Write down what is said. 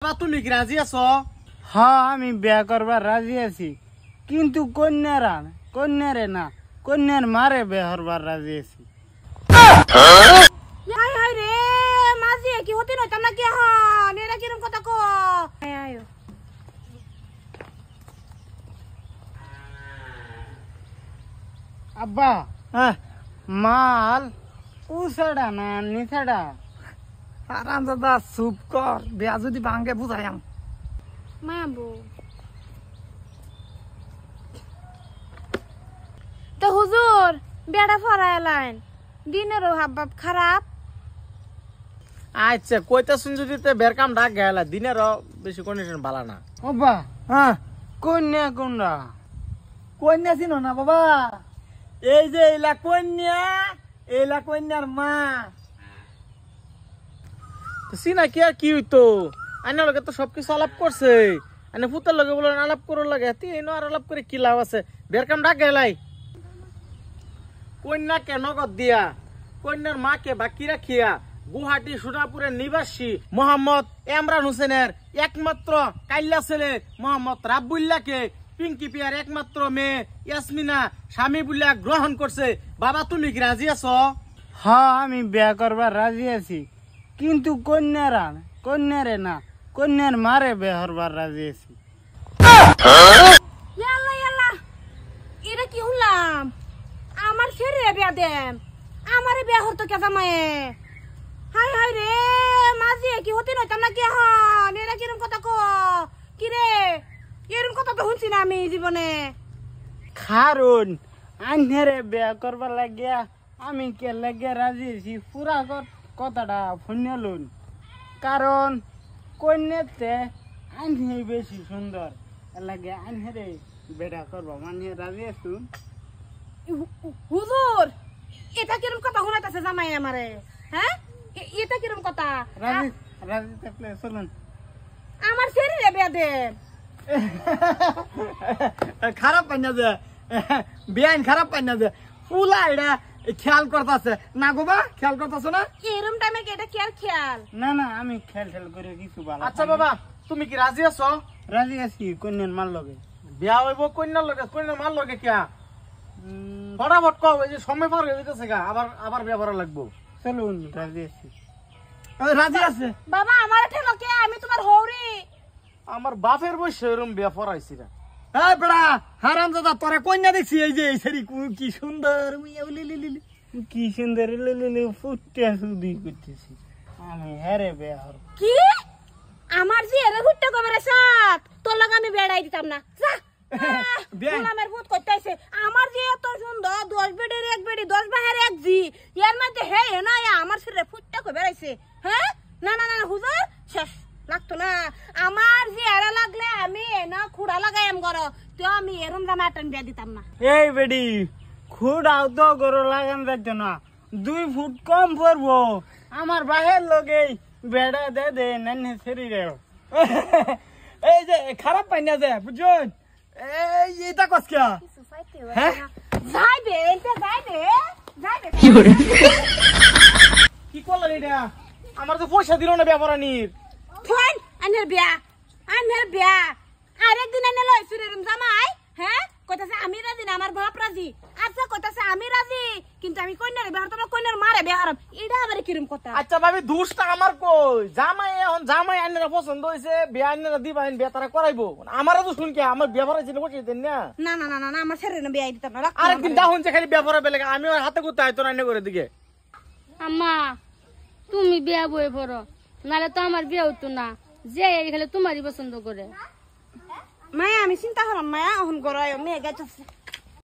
তুমি কি রাজি আছো? হ্যাঁ, আমি বিয়া করবার রাজি আছি, কিন্তু কন্যারে না, কন্যার মারে বিয়া করবার রাজি আছি। রে মাঝি কি হতে নইতাম না কি হন এরা কিরম কথা কো আয়ো আব্বা, হ্যাঁ মাল উছাড়া না নিছাড়া? আরাম দাদা চুপ কর, বিয়া যদি ভাঙ্গে বুঝাইম। মায়াবো তো হুজুর বেড়া ফরাইলাইন দিনেরও হাবভাব খারাপ। আচ্ছা কইতা শুন যদি বের কাম ডাক গেলা দিনের বেশি কন্ডিশন ভালো না। আব্বা, হ্যাঁ, কন্যা কোনরা? কন্যা চিনো না বাবা? এই যে এলা কন্যা, এলা কন্যার মা। সিনা কি আর কি হইতো, আইনার লগে তো সবকিছু আলাপ করছে, আইনে ফুতের লগে বলে আলাপ করার লাগে, তুই এনে আর আলাপ করে কি লাভ আছে? বের কাম ডাক গেলাই কন্যাকে নগদ দিয়া, কন্যার মাকে বাকি রাখিয়া গুয়াহাটি সোনাপুরের নিবাসী মোহাম্মদ ইমরান হোসেনের একমাত্র কাইল্লা ছেলে মোহাম্মদ রাব্বুল্লাহকে পিঙ্কি পিয়ার একমাত্র মেয়ে ইয়াসমিনা স্বামী বলিয়া গ্রহণ করছে। বাবা তুমি কি রাজি আছো? হ্যাঁ, আমি বিয়া করবার রাজি আছি, কিন্তু কন্যারে না, কন্যার মারে বিয়া করবার রাজি আছি। ইয়াল্লা ইয়াল্লা এটা কি হলাম? আমার ছেড়ে বিয়া দেন, আমারে বিয়া হতো কে জামায়ে? হাই হাই রে মাঝি কি হতে নইতাম না কি হন এরা কিরম কথা কো কি রে? এরম কথা তো শুনছি না আমি জীবনে। কারণ আন্ধারে বিয়া করবার লাগিয়া আমি কে লাগিয়া রাজি আছি, পুরা কথাটা শুনলুন। কারণ কন্যাতে আন্হে বেশি সুন্দর, লাগে আন্হারে বেড়া করবো মানে রাজি আছুন। হুজুর এটা কিরম কথা শোনাইতেছে জামাই আমারে? হ্যাঁ এটা কিরম কথা? রাজি থাকলে চলুন। আমার ছেড়ে বিয়া দেন। খারাপ পাই না যে, বেআইন খারাপ পাই না যে, ফুলা এটা খেয়াল করতেছে না গো বা, খেয়াল করতেছে না? এরম টাইমে কি এটা খেয়াল খেয়াল? না আমি খেল করে কিছু ভালো। আচ্ছা বাবা তুমি কি রাজি আছো? রাজি আছি কন্যার মাল লগে। বিয়া হইব কন্যার লগে, কন্যার মার লগে কিয়া ফটাফট কও, এই যে সময় পার হয়ে যেতেছে গা, আবার বিয়া করা লাগবো। চলুন, রাজি আছি। রাজি আছে বাবা আমার ঠেলো কে? আমি তোমার হৌরি। আমার বাপের বয়সে এরম বিয়া পড়াইছি না। এই বেড়া হারাম দাদা, তোরা কন্যা দেখছি, এই যে এই সেরি কি সুন্দর, কি সুন্দর ফুটে শুধু করতেছি আমি। হ্যারে বিয়া হর কি আমার যে এরে হুট্টা কবে রে সাত তোর লাগা আমি বেড়াই দিতাম না। যা গোলামের ভূত করতেছে। আমার যে এত সুন্দর 10 বেডের এক বেডি 10 বাহের এক জি, এর মধ্যে হে না আমার ছেলে ফুটটা কবে বেড়াইছে? হ্যাঁ না না না হুজুর শেষ লাগতো না। আমার যে এরা লাগলে আমি না খুড়া লাগাইম গরো, তো আমি এরম দামে আটন বিয়া দিতাম না। এই বেডি খুঁড়াও তো গরু লাগান যাচ্ছে না, 2 ফুট কম পড়বো। আমার বাহের লগে বেড়া দে নানি শরীরে। এই যে খারাপ পাই না যে, বুঝছেন? এই এটা কসকিয়া হ্যাঁ যাইবে এটা যাইবে যাইবে কি করলেন এটা? আমার তো পয়সা দিল না বিয়া পড়ানির। ফোন আনের বিয়া আরেকদিন এনে লই সুরেরম জামাই। হ্যাঁ কইতাছে আমি রাজি না, আমার বাপ রাজি। আচ্ছা কইতাছে আমি রাজি, কিন্তু আমি কইনারে বিয়া করতাম, কইনার মারে বিয়া হারাম। এটা আবার কিরম কথা? আচ্ছা ভাবি দোষটা আমার কই? জামাই এখন জামাই আইনারা পছন্দ হয়েছে, বিয়া আইনারা দিবা, বিয়া তারা করাইবো। আমারও তো শুনকে আমার বিয়া পড়াইছিল বসে দেন না। না না না না না আমার ছেড়ে না বিয়া দিতাম না। আরেকদিন দাহুন যে খালি বিয়া পড়া বেলে আমি ওর হাতে করতে আইতো না করে দিকে। আম্মা তুমি বিয়া বই পড়ো, নাহলে তো আমার বিয়া হতো না। যে খালি তোমারই পছন্দ করে। মায়া আমি চিন্তা করলাম মায়া এখন গড়ায় মেয়ে গেছে।